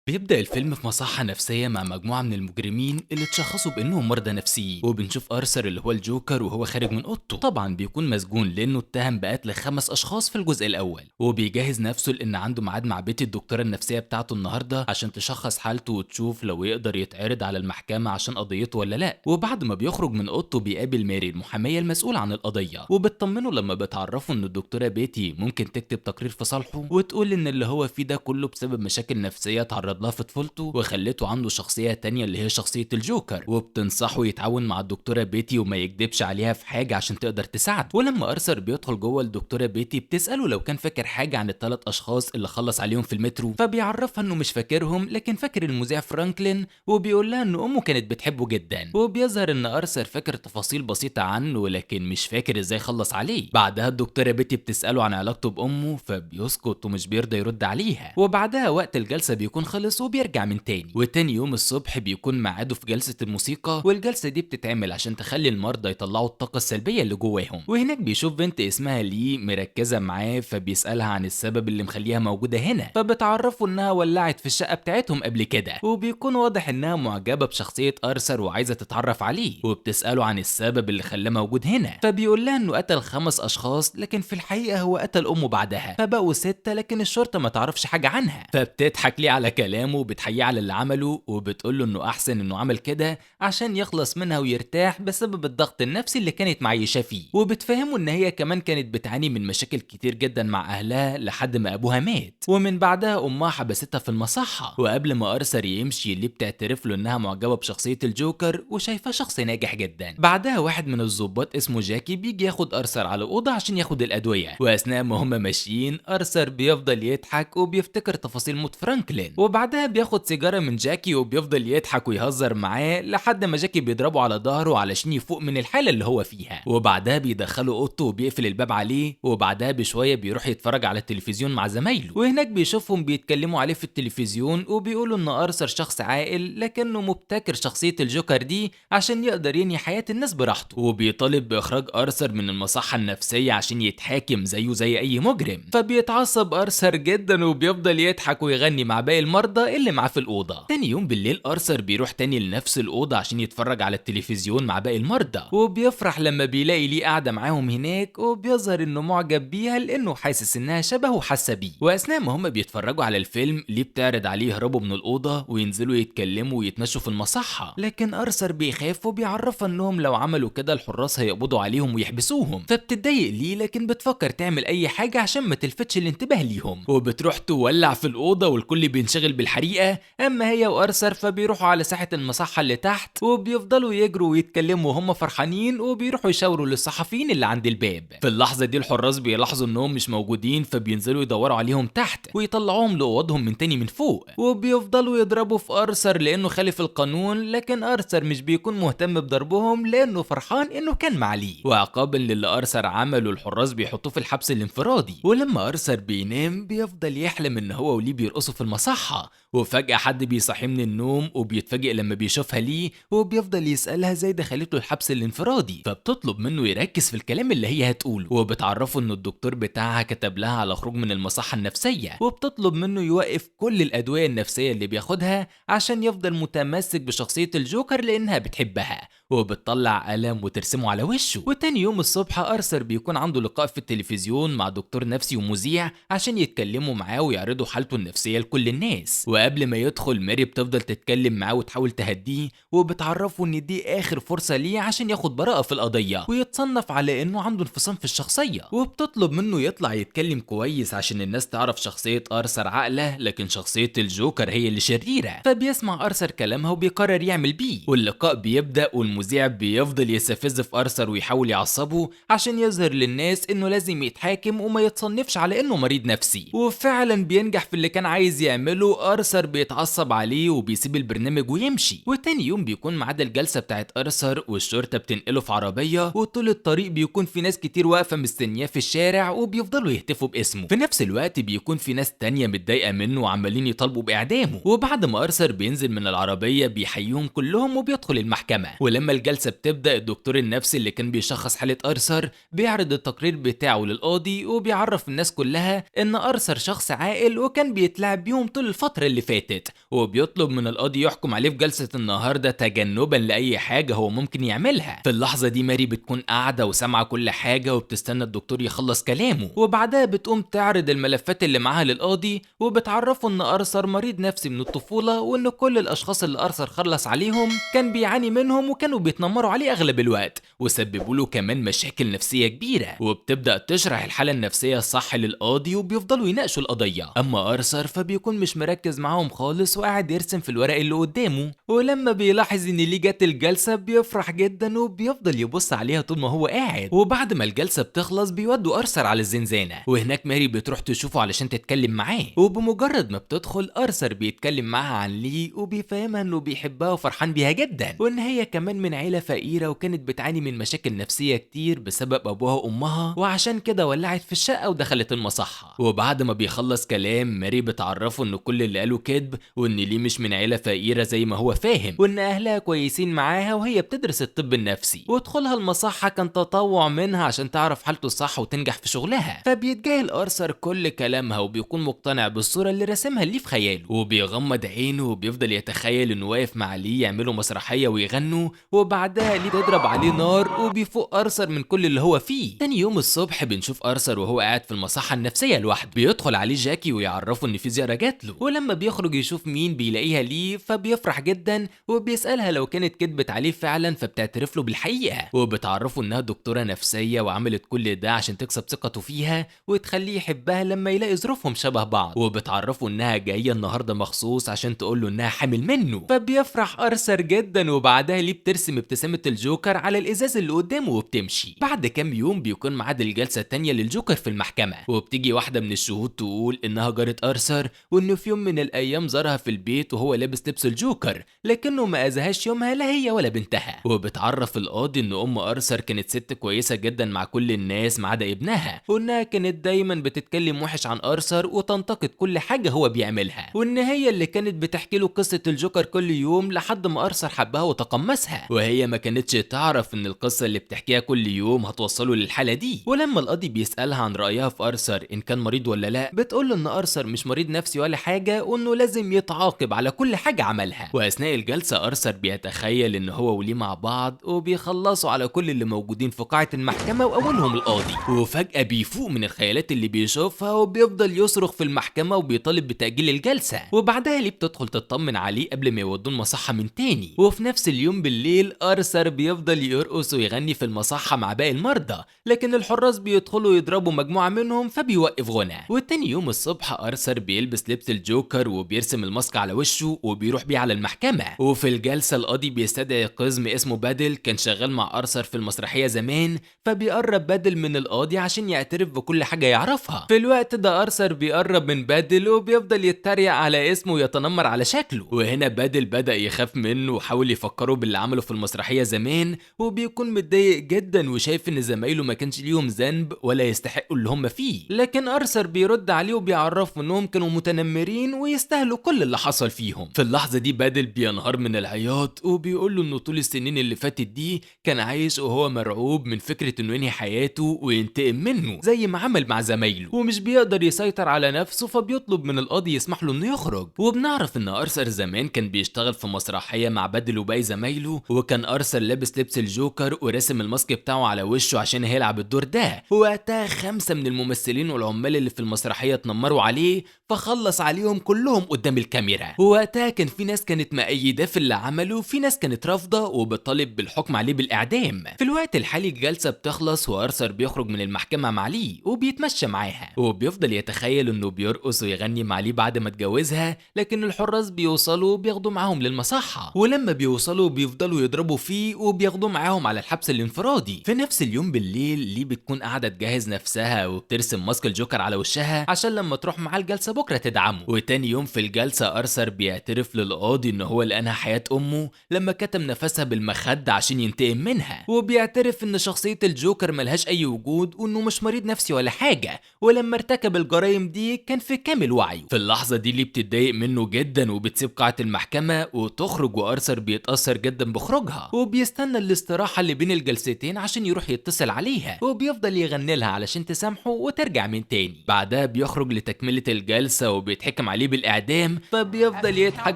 بيبدأ الفيلم في مصحة نفسية مع مجموعة من المجرمين اللي اتشخصوا بأنهم مرضى نفسيين، وبنشوف أرثر اللي هو الجوكر وهو خارج من أوضته. طبعا بيكون مسجون لأنه اتهم بقتل 5 أشخاص في الجزء الأول، وبيجهز نفسه لأن عنده ميعاد مع بيت الدكتورة النفسية بتاعته النهاردة عشان تشخص حالته وتشوف لو يقدر يتعرض على المحكمة عشان قضيته ولا لأ. وبعد ما بيخرج من أوضته بيقابل ماري المحامية المسؤولة عن القضية، وبتطمنه لما بتعرفه إن الدكتورة بيتي ممكن تكتب تقرير في صالحه وتقول إن اللي هو فيه ده كله بسبب مشاكل نفسية تعرض لها في طفولته وخلته عنده شخصية تانية اللي هي شخصية الجوكر، وبتنصحه يتعاون مع الدكتورة بيتي وما يكدبش عليها في حاجة عشان تقدر تساعده. ولما أرثر بيدخل جوه الدكتورة بيتي بتسأله لو كان فاكر حاجة عن ال3 أشخاص اللي خلص عليهم في المترو، فبيعرفها إنه مش فاكرهم لكن فاكر المذيع فرانكلين، وبيقول لها إن أمه كانت بتحبه جدا. وبيظهر إن أرثر فاكر تفاصيل بسيطة عنه لكن مش فاكر إزاي خلص عليه. بعدها الدكتورة بيتي بتسأله عن علاقته بأمه فبيسكت ومش بيرضى يرد عليها. وبعدها وقت الجلسة بيكون خلص وبيرجع من تاني، وتاني يوم الصبح بيكون ميعاده في جلسة الموسيقى، والجلسة دي بتتعمل عشان تخلي المرضى يطلعوا الطاقة السلبية اللي جواهم. وهناك بيشوف بنت اسمها لي مركزة معاه فبيسألها عن السبب اللي مخليها موجودة هنا، فبتعرفه انها ولعت في الشقة بتاعتهم قبل كده، وبيكون واضح انها معجبة بشخصية أرثر وعايزة تتعرف عليه، وبتسأله عن السبب اللي خلاه موجود هنا، فبيقول لها انه قتل 5 أشخاص لكن في الحقيقة هو قتل أمه بعدها فبقوا 6 لكن الشرطة ما تعرفش حاجة عنها. فبتضحك ليه على كلامه وبتحييه على اللي عمله، وبتقول له انه احسن انه عمل كده عشان يخلص منها ويرتاح بسبب الضغط النفسي اللي كانت معيشاه فيه، وبتفهمه ان هي كمان كانت بتعاني من مشاكل كتير جدا مع اهلها لحد ما ابوها مات، ومن بعدها امها حبستها في المصحة. وقبل ما ارثر يمشي اللي بتعترف له انها معجبة بشخصية الجوكر وشايفاه شخص ناجح جدا. بعدها واحد من الضباط اسمه جاكي بيجي ياخد ارثر على الاوضه عشان ياخد الادويه، واثناء ما هم ماشيين ارثر بيفضل يضحك وبيفتكر تفاصيل موت فرانكلين، وبعدها بياخد سيجاره من جاكي وبيفضل يضحك ويهزر معاه لحد ما جاكي بيضربه على ظهره علشان يفوق من الحاله اللي هو فيها، وبعدها بيدخله اوضته وبيقفل الباب عليه، وبعدها بشويه بيروح يتفرج على التلفزيون مع زمايله، وهناك بيشوفهم بيتكلموا عليه في التلفزيون وبيقولوا ان ارثر شخص عاقل لكنه مبتكر شخصيه الجوكر دي عشان يقدر ينهي حياه الناس براحته، وبيطالب باخراج ارثر من المصحه النفسيه عشان يتحاكم زيه زي اي مجرم. فبيتعصب ارثر جدا وبيفضل يضحك ويغني مع باقي المرضى اللي معاه في الاوضه. تاني يوم بالليل ارثر بيروح تاني لنفس الاوضه عشان يتفرج على التلفزيون مع باقي المرضى، وبيفرح لما بيلاقي ليه قاعده معاهم هناك، وبيظهر انه معجب بيها لانه حاسس انها شبهه وحاسه بيه. واثناء ما هم بيتفرجوا على الفيلم ليه بتعرض عليه يهربوا من الاوضه وينزلوا يتكلموا ويتمشوا في المصحه، لكن ارثر بيخاف وبيعرفها انهم لو عملوا كده الحراس هيقبضوا عليهم ويحبسوهم، فبتتضايق ليه لكن بتفكر تعمل اي حاجه عشان ما تلفتش الانتباه ليهم، وبتروح تولع في الاوضه والكل بينشغل بالحريقه. اما هي وارثر فبيروحوا على ساحه المصحه اللي تحت وبيفضلوا يجروا ويتكلموا وهم فرحانين، وبيروحوا يشاوروا للصحفيين اللي عند الباب. في اللحظه دي الحراس بيلاحظوا انهم مش موجودين فبينزلوا يدوروا عليهم تحت ويطلعوهم لاوضهم من تاني من فوق، وبيفضلوا يضربوا في ارثر لانه خالف القانون، لكن ارثر مش بيكون مهتم بضربهم لانه فرحان انه كان مع لي. وعقابا للي ارثر عمله الحراس بيحطوه في الحبس الانفرادي، ولما ارثر بينام بيفضل يحلم ان هو وليه بيرقصوا في المصحه، وفجاه حد بيصحيه من النوم وبيتفاجئ لما بيشوفها ليه، وبيفضل يسالها ازاي دخلته الحبس الانفرادي، فبتطلب منه يركز في الكلام اللي هي هتقوله، وبتعرفه ان الدكتور بتاعها كتب لها على خروج من المصحه النفسيه، وبتطلب منه يوقف كل الادويه النفسيه اللي بياخدها عشان يفضل متمسك بشخصيه الجوكر لانها بتحبها، وبتطلع قلم وترسمه على وشه. وتاني يوم الصبح ارثر بيكون عنده لقاء في التلفزيون مع دكتور نفسي ومذيع عشان يتكلموا معاه ويعرضوا حالته النفسيه لكل الناس، وقبل ما يدخل ماري بتفضل تتكلم معاه وتحاول تهديه، وبتعرفه ان دي اخر فرصه ليه عشان ياخد براءه في القضيه ويتصنف على انه عنده انفصام في الشخصيه، وبتطلب منه يطلع يتكلم كويس عشان الناس تعرف شخصيه ارثر عاقله لكن شخصيه الجوكر هي اللي شريره. فبيسمع ارثر كلامها وبيقرر يعمل بيه، واللقاء بيبدا والمذيع بيفضل يستفز في ارثر ويحاول يعصبه عشان يظهر للناس انه لازم يتحاكم وما يتصنفش على انه مريض نفسي، وفعلا بينجح في اللي كان عايز يعمله. ارثر بيتعصب عليه وبيسيب البرنامج ويمشي. وتاني يوم بيكون ميعاد الجلسه بتاعت ارثر والشرطه بتنقله في عربيه، وطول الطريق بيكون في ناس كتير واقفه مستنياه في الشارع وبيفضلوا يهتفوا باسمه. في نفس الوقت بيكون في ناس تانية متضايقه منه وعمالين يطالبوا باعدامه، وبعد ما ارثر بينزل من العربيه بيحييهم كلهم وبيدخل المحكمه. ولما ولما الجلسة بتبدأ الدكتور النفسي اللي كان بيشخص حالة أرثر بيعرض التقرير بتاعه للقاضي وبيعرف الناس كلها إن أرثر شخص عاقل وكان بيتلاعب بيهم طول الفترة اللي فاتت، وبيطلب من القاضي يحكم عليه في جلسة النهاردة تجنبا لأي حاجة هو ممكن يعملها. في اللحظة دي ماري بتكون قاعدة وسامعة كل حاجة وبتستنى الدكتور يخلص كلامه، وبعدها بتقوم تعرض الملفات اللي معاها للقاضي وبتعرفه إن أرثر مريض نفسي من الطفولة، وإن كل الأشخاص اللي أرثر خلص عليهم كان بيعاني منهم وكانوا بيتنمروا عليه أغلب الوقت وسببوا له كمان مشاكل نفسية كبيرة. وبتبدأ تشرح الحالة النفسية الصح للقاضي وبيفضلوا يناقشوا القضية. أما أرثر فبيكون مش مركز معاهم خالص وقاعد يرسم في الورق اللي قدامه، ولما بيلاحظ إن ليه جت الجلسة بيفرح جدا وبيفضل يبص عليها طول ما هو قاعد. وبعد ما الجلسة بتخلص بيودوا أرثر على الزنزانة، وهناك ماري بتروح تشوفه علشان تتكلم معاه، وبمجرد ما بتدخل أرثر بيتكلم معاها عن لي وبيفهمها إنه بيحبها وفرحان بيها جدا، وإن هي كمان من عيلة فقيرة وكانت بتعاني من مشاكل نفسية كتير بسبب أبوها وأمها، وعشان كده ولعت في الشقة ودخلت المصحة. وبعد ما بيخلص كلام ماري بتعرفه إن كل اللي قاله كذب، وإن لي مش من عيلة فقيرة زي ما هو فاهم، وإن أهلها كويسين معاها وهي بتدرس الطب النفسي، ودخولها المصحة كان تطوع منها عشان تعرف حالته الصح وتنجح في شغلها. فبيتجاهل أرثر كل كلامها وبيكون مقتنع بالصورة اللي رسمها لي في خياله، وبيغمض عينه وبيفضل يتخيل إنه واقف مع لي يعملوا مسرحية ويغنوا، وبعدها لي تضرب عليه نار وبيفوق أرثر من كل اللي هو فيه. تاني يوم الصبح بنشوف أرثر وهو قاعد في المصحة النفسية لوحده، بيدخل عليه جاكي ويعرفه إن في زيارة جات له، ولما بيخرج يشوف مين بيلاقيها ليه فبيفرح جدا وبيسألها لو كانت كدبت عليه فعلا، فبتعترف له بالحقيقة وبتعرفه إنها دكتورة نفسية وعملت كل ده عشان تكسب ثقته فيها وتخليه يحبها لما يلاقي ظروفهم شبه بعض، وبتعرفه إنها جاية النهارده مخصوص عشان تقول له إنها حامل منه. فبيفرح أرثر جدا، وبعدها ليه بترسم ابتسامة الجوكر على الإزاز اللي قدامه وبتمشي. بعد كام يوم بيكون ميعاد الجلسة التانية للجوكر في المحكمة، وبتيجي واحدة من الشهود تقول إنها جارة أرثر وإنه في يوم من الأيام زارها في البيت وهو لابس لبس الجوكر، لكنه ما أذاهاش يومها لا هي ولا بنتها. وبتعرف القاضي إن أم أرثر كانت ست كويسة جدا مع كل الناس ما عدا ابنها، وإنها كانت دايما بتتكلم وحش عن أرثر وتنتقد كل حاجة هو بيعملها، وإن هي اللي كانت بتحكي له قصة الجوكر كل يوم لحد ما أرثر حبها وتقمصها، وهي ما كانتش تعرف إن القصة اللي بتحكيها كل يوم هتوصله للحالة دي. ولما القاضي بيسألها عن رأيها في أرثر إن كان مريض ولا لا، بتقول له إن أرثر مش مريض نفسي ولا حاجة وإنه لازم يتعاقب على كل حاجة عملها. وأثناء الجلسة أرثر بيتخيل إن هو وليه مع بعض وبيخلصوا على كل اللي موجودين في قاعة المحكمة وأولهم القاضي، وفجأة بيفوق من الخيالات اللي بيشوفها وبيفضل يصرخ في المحكمة وبيطالب بتأجيل الجلسة. وبعدها ليه بتدخل تطمن عليه قبل ما يودوه المصحة من تاني. وفي نفس اليوم بالليل أرثر بيفضل يرقص ويغني في المصحة مع باقي المرضى، لكن الحراس بيدخلوا يضربوا مجموعة منهم فبيوقف غنى. والتاني يوم الصبح أرثر بيلبس لبس الجوكر وبيرسم الماسك على وشه وبيروح بيه على المحكمة. وفي الجلسة القاضي بيستدعي قزم اسمه بادل كان شغال مع أرثر في المسرحية زمان، فبيقرب بادل من القاضي عشان يعترف بكل حاجة يعرفها. في الوقت ده أرثر بيقرب من بادل وبيفضل يتريق على اسمه ويتنمر على شكله، وهنا بادل بدأ يخاف منه وحاول يفكره باللي عمله في المسرحية زمان، وبيكون متضايق جدا وشايف ان زمايله ما كانش ليهم ذنب ولا يستحقوا اللي هم فيه. لكن أرثر بيرد عليه وبيعرفه انهم كانوا متنمرين ويستاهلوا كل اللي حصل فيهم. في اللحظة دي بادل بينهار من العياط وبيقول له انه طول السنين اللي فاتت دي كان عايش وهو مرعوب من فكرة انه ينهي حياته وينتقم منه زي ما عمل مع زمايله، ومش بيقدر يسيطر على نفسه فبيطلب من القاضي يسمح له انه يخرج. وبنعرف ان أرثر زمان كان بيشتغل في مسرحية مع بادل وباقي زمايله، وكان أرثر لابس لبس الجوكر وراسم الماسك بتاعه على وشه عشان هيلعب الدور ده. ووقتها 5 من الممثلين والعمال اللي في المسرحية اتنمروا عليه فخلص عليهم كلهم قدام الكاميرا. ووقتها كان في ناس كانت مأيداه في اللي عمله وفي ناس كانت رافضة وبتطالب بالحكم عليه بالإعدام. في الوقت الحالي الجلسة بتخلص وأرثر بيخرج من المحكمة مع لي وبيتمشى معاها، وبيفضل يتخيل انه بيرقص ويغني مع لي بعد ما اتجوزها، لكن الحراس بيوصلوا وبياخدوا معاهم للمصحة، ولما بيوصلوا بيفضلوا يضربوا فيه وبياخدوه معاهم على الحبس الانفرادي. في نفس اليوم بالليل لي بتكون قاعدة تجهز نفسها وبترسم ماسك الجوكر على وشها عشان لما تروح معاه الجلسة بكرة تدعمه. وتاني يوم في الجلسة أرثر بيعترف للقاضي ان هو اللي أنهى حياة أمه لما كتم نفسها بالمخدة عشان ينتقم منها، وبيعترف ان شخصية الجوكر ملهاش أي وجود وانه مش مريض نفسي ولا حاجة، ولما ارتكب الجرائم دي كان في كامل وعيه. في اللحظة دي لي بتتضايق منه جدا وبتسيب قاعة المحكمة وتخرج، وأرثر بيتأثر جدا بخروجها. يخرجها، وبيستنى الاستراحة اللي بين الجلستين عشان يروح يتصل عليها، وبيفضل يغني لها علشان تسامحه وترجع من تاني. بعدها بيخرج لتكملة الجلسة وبيتحكم عليه بالإعدام، فبيفضل يضحك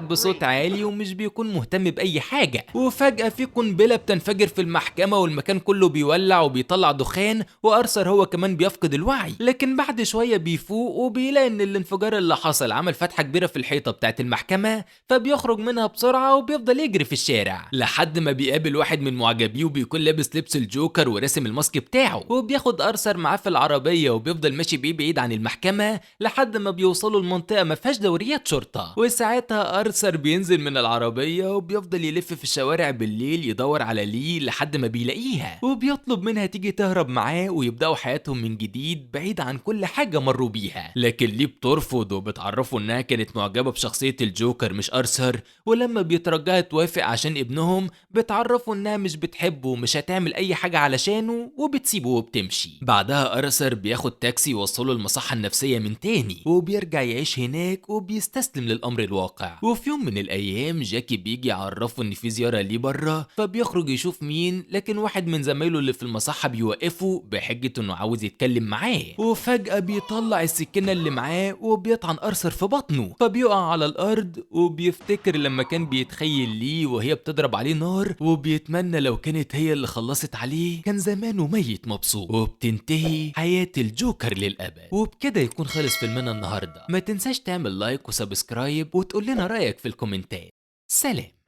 بصوت عالي ومش بيكون مهتم بأي حاجة. وفجأة في قنبلة بتنفجر في المحكمة والمكان كله بيولع وبيطلع دخان، وأرثر هو كمان بيفقد الوعي. لكن بعد شوية بيفوق وبيلاقي إن الانفجار اللي حصل عمل فتحة كبيرة في الحيطة بتاعت المحكمة، فبيخرج منها بسرعة وبيفضل يجري في الشارع لحد ما بيقابل واحد من معجبيه وبيكون لابس لبس الجوكر وراسم الماسك بتاعه، وبياخد أرثر معاه في العربية وبيفضل ماشي بيه بعيد عن المحكمة لحد ما بيوصلوا لمنطقة ما فيهاش دوريات شرطة. وساعتها أرثر بينزل من العربية وبيفضل يلف في الشوارع بالليل يدور على لي لحد ما بيلاقيها، وبيطلب منها تيجي تهرب معاه ويبدأوا حياتهم من جديد بعيد عن كل حاجة مروا بيها. لكن لي بترفض وبتعرفه انها كانت معجبة بشخصية الجوكر مش أرثر، ولما بيترجاها توافق عشان ابنهم بتعرفه انها مش بتحبه ومش هتعمل اي حاجة علشانه وبتسيبه وبتمشي. بعدها أرثر بياخد تاكسي يوصله المصحة النفسية من تاني، وبيرجع يعيش هناك وبيستسلم للأمر الواقع. وفي يوم من الأيام جاكي بيجي يعرفه ان في زيارة ليه بره، فبيخرج يشوف مين، لكن واحد من زمايله اللي في المصحة بيوقفه بحجة انه عاوز يتكلم معاه، وفجأة بيطلع السكينة اللي معاه وبيطعن أرثر في بطنه، فبيقع على الأرض وبيفتكر لما كان بيتخيل ليه وهي بتضرب عليه نار، وبيتمنى لو كانت هي اللي خلصت عليه كان زمانه ميت مبسوط. وبتنتهي حياة الجوكر للأبد. وبكده يكون خلص فيلمنا النهاردة. ما تنساش تعمل لايك وسبسكرايب وتقول لنا رأيك في الكومنتات. سلام.